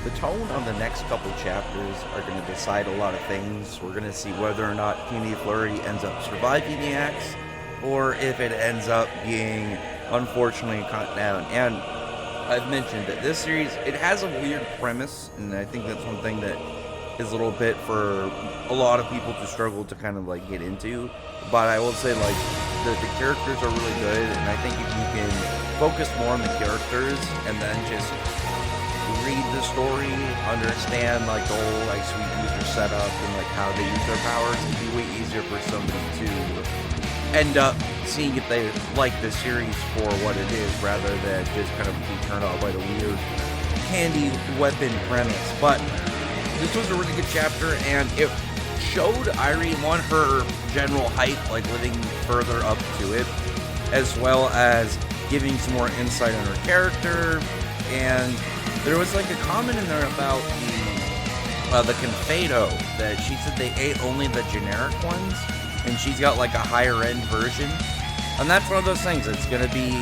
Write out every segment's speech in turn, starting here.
the tone of the next couple chapters are going to decide a lot of things. We're going to see whether or not Puny Flurry ends up surviving the axe, or if it ends up being unfortunately cut down. And I've mentioned that this series, it has a weird premise, and I think that's one thing that is a little bit for a lot of people to struggle to kind of like get into. But I will say, like, the characters are really good, and I think if you can focus more on the characters and then just read the story, understand like the whole like sweet user setup and like how they use their powers, it'd be way easier for somebody to end up seeing if they like the series for what it is, rather than just kind of be turned off by the weird handy weapon premise. But this was a really good chapter, and it showed Irie, one, her general height, like living further up to it, as well as giving some more insight on her character. And there was like a comment in there about the Confado, that she said they ate only the generic ones, and she's got like a higher end version. And that's one of those things that's going to be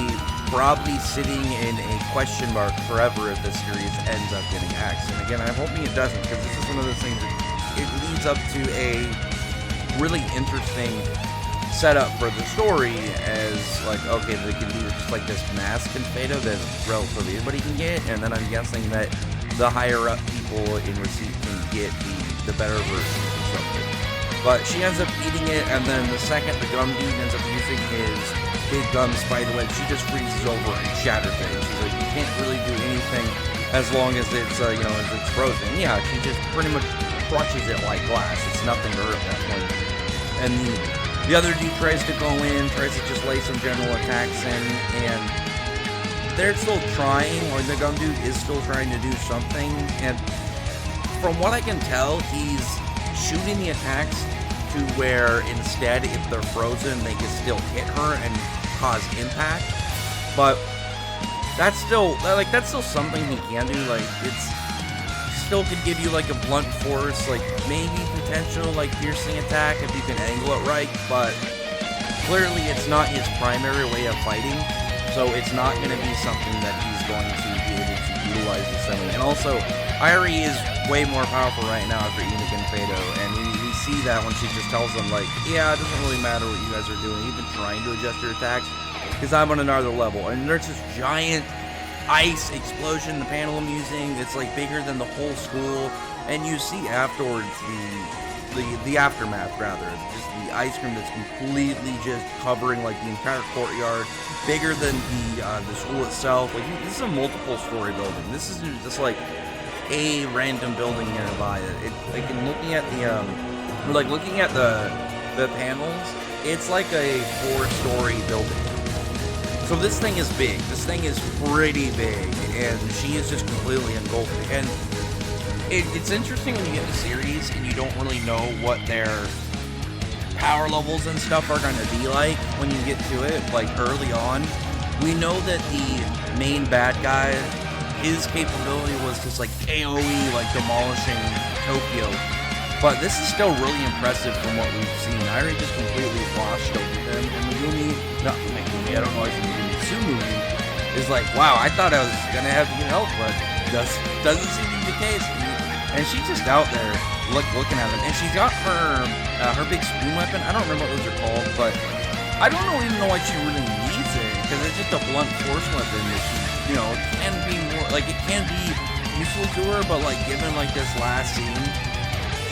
probably sitting in a question mark forever if the series ends up getting axed. And again, I'm hoping it doesn't, because this is one of those things that it leads up to a really interesting setup for the story, as like, okay, they can do just like this mass Confado that relatively anybody can get, and then I'm guessing that the higher up people in receipt can get the better version or something. But she ends up eating it, and then the second the gum dude ends up using his big gum spider web, she just freezes over and shatters it. And she's like, you can't really do anything as long as it's as it's frozen. Yeah, she just pretty much crushes it like glass. It's nothing to her at that point. And the other dude tries to go in, tries to just lay some general attacks in, and they're still trying, or the gum dude is still trying to do something. And from what I can tell, he's shooting the attacks to where instead, if they're frozen, they can still hit her and cause impact. But that's still something he can do. Like, it's still could give you like a blunt force, like maybe potential like piercing attack if you can angle it right, but clearly it's not his primary way of fighting, so it's not going to be something that he's going to be able to utilize the same way. And also, Irie is way more powerful right now after eating Confado, and we see that when she just tells them like, yeah, it doesn't really matter what you guys are doing, even trying to adjust your attacks, because I'm on another level. And there's this giant ice explosion, the panel I'm using, it's like bigger than the whole school, and you see afterwards the aftermath, rather, just the ice cream that's completely just covering like the entire courtyard, bigger than the school itself. Like, this is a multiple story building. This isn't just like a random building nearby. Like, in looking at the panels, it's like a 4-story building. So this thing is big. This thing is pretty big, and she is just completely engulfed. And it's interesting when you get the series and you don't really know what their power levels and stuff are going to be like when you get to it. Like, early on, we know that the main bad guy, his capability was just like AoE, like demolishing Tokyo. But this is still really impressive from what we've seen. Irie just completely washed over them, and Megumi, I don't know if it's Sumumi, is like, wow, I thought I was gonna have to get help, but doesn't seem to be the case. And she's just out there looking at him, and she's got her big spoon weapon. I don't remember what those are called, but I don't even know why she really needs it, because it's just a blunt force weapon that she, can be more like, it can be useful to her, but like given like this last scene,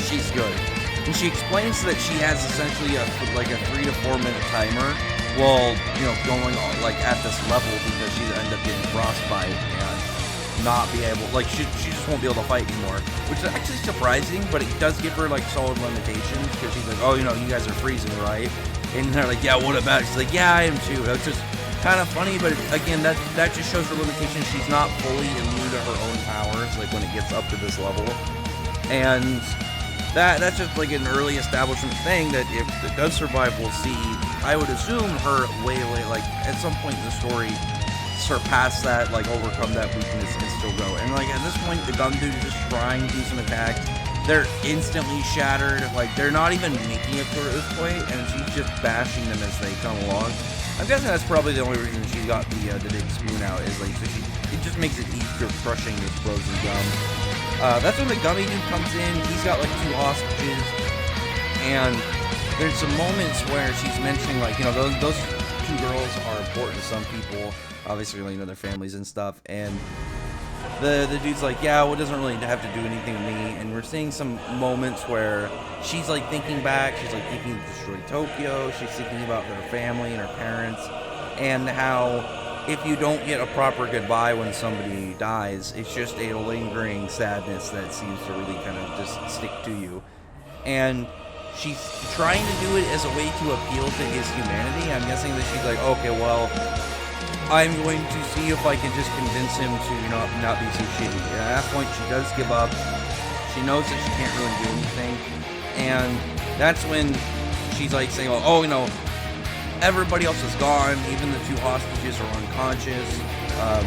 she's good. And she explains that she has essentially a 3 to 4 minute timer while, going on like at this level, because she's end up getting frostbite and not be able, like, she just won't be able to fight anymore, which is actually surprising, but it does give her like solid limitations, because she's like, oh, you guys are freezing, right? And they're like, yeah, what about it? She's like, yeah, I am too. That's just kind of funny, but again, that just shows her limitations. She's not fully immune to her own powers, like when it gets up to this level. And that's just like an early establishment thing that if it does survive, we'll see. I would assume her way, like, at some point in the story, surpass that, like, overcome that weakness and still go. And like at this point, the gum dude is just trying to do some attacks. They're instantly shattered. Like, they're not even making it to her at this point, and she's just bashing them as they come along. I'm guessing that's probably the only reason she got the big spoon out, is like, so it just makes it easier crushing this frozen gum. That's when the gummy dude comes in. He's got like 2 hostages, and there's some moments where she's mentioning like, those 2 girls are important to some people, obviously, their families and stuff, and the dude's like, yeah, well, it doesn't really have to do anything with me. And we're seeing some moments where she's like thinking back, she's like thinking of destroy Tokyo, she's thinking about her family and her parents, and how if you don't get a proper goodbye when somebody dies, it's just a lingering sadness that seems to really kind of just stick to you. And she's trying to do it as a way to appeal to his humanity. I'm guessing that she's like, okay, well, I'm going to see if I can just convince him to not be so shitty. And at that point, she does give up. She knows that she can't really do anything. And that's when she's like saying, everybody else is gone. Even the 2 hostages are unconscious.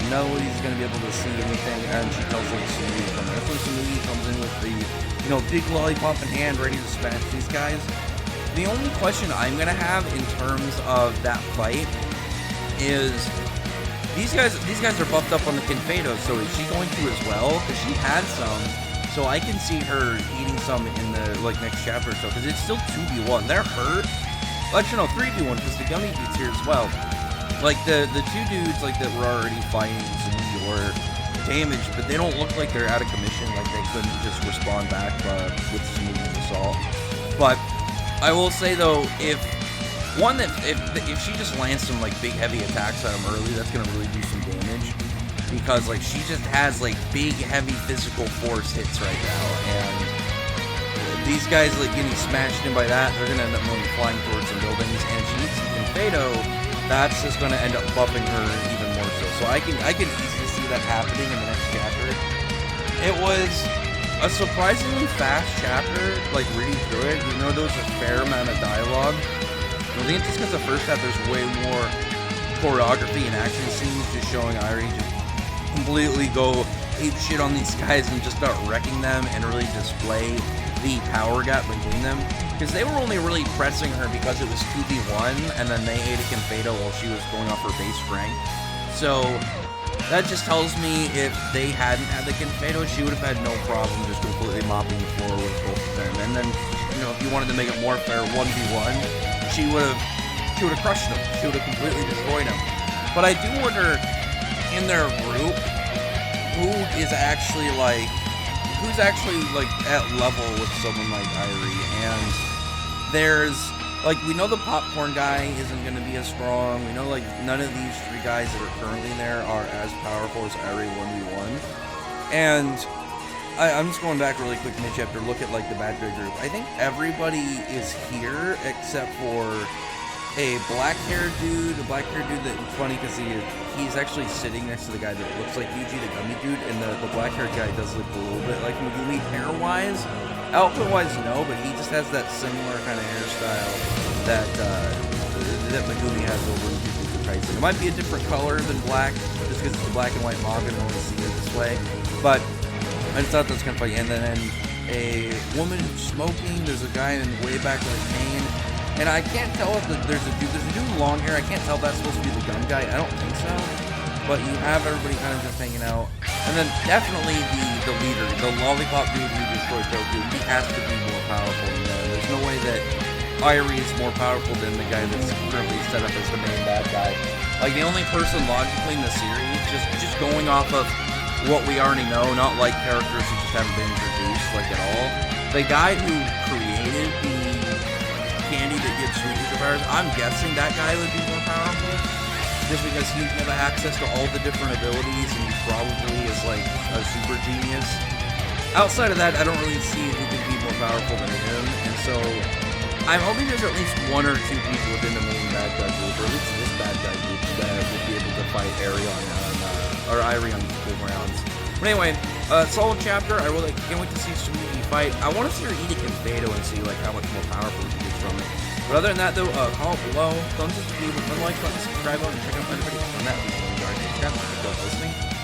Nobody's going to be able to see anything. And she tells them Sumi to come in. That's when Sumi comes in with the, big lollipop in hand, ready to smash these guys. The only question I'm going to have in terms of that fight is these guys are buffed up on the Confado, so is she going to as well? Because she had some, so I can see her eating some in the next chapter or so, because it's still 2v1. They're hurt. Well, actually, no, 3v1, because the gummy dude's here as well. The 2 dudes that were already fighting Sumi were damaged, but they don't look like they're out of commission, they couldn't just respond back with Sumi's assault. But I will say though, if she just lands some big heavy attacks at him early, that's gonna really do some damage, because she just has big heavy physical force hits right now, and these guys getting smashed in by that, they're gonna end up going flying towards some buildings, and if she eats the Confado, that's just gonna end up buffing her even more so. So I can easily see that happening in the next chapter. It was a surprisingly fast chapter, reading through it, even though there was a fair amount of dialogue. I think it's just because the first half there's way more choreography and action scenes, just showing Irie just completely go ape shit on these guys and just start wrecking them and really display the power gap between them. Because they were only really pressing her because it was 2v1, and then they ate a Confado while she was going off her base rank. So that just tells me if they hadn't had the Confado, she would have had no problem just completely mopping the floor with both of them. And then, if you wanted to make it more fair, 1v1, she would have crushed them. She would have completely destroyed them. But I do wonder, in their group, who's actually at level with someone like Irie. And there's we know the popcorn guy isn't going to be as strong. We know none of these 3 guys that are currently there are as powerful as Irie 1v1. And I'm just going back really quick mid-chapter, look at the bad guy group. I think everybody is here except for a black-haired dude. The black-haired dude that's funny because he's actually sitting next to the guy that looks like Yuji, the gummy dude, and the black-haired guy does look a little bit like Megumi hair-wise. Outfit-wise, no, but he just has that similar kind of hairstyle that Megumi has over in Jujutsu Kaisen. It might be a different color than black, just because it's a black and white manga and only see it this way, but I just thought that was kind of funny. And then a woman smoking, there's a guy in way back Maine, and I can't tell if there's a dude with long hair. I can't tell if that's supposed to be the gun guy. I don't think so. But you have everybody kind of just hanging out. And then definitely the leader, the lollipop dude who destroyed Tokyo, he has to be more powerful than that. There's no way that Irie is more powerful than the guy that's currently set up as the main bad guy. The only person logically in the series, just going off of what we already know, not characters who just haven't been introduced at all. The guy who created the candy that gives sweet powers, I'm guessing that guy would be more powerful, just because he would have access to all the different abilities, and he probably is a super genius. Outside of that, I don't really see who could be more powerful than him, and so I'm hoping there's at least 1 or 2 people within the main bad guy group, or at least this bad guy group, that would be able to fight Irie or Irie on equal rounds. But anyway, solid chapter. I really can't wait to see Sumi fight. I want to see her eat a Confado and see how much more powerful she gets from it. But other than that, though, comment below, thumbs up to leave a like button, subscribe button, and check out my other videos. On that, we will be listening.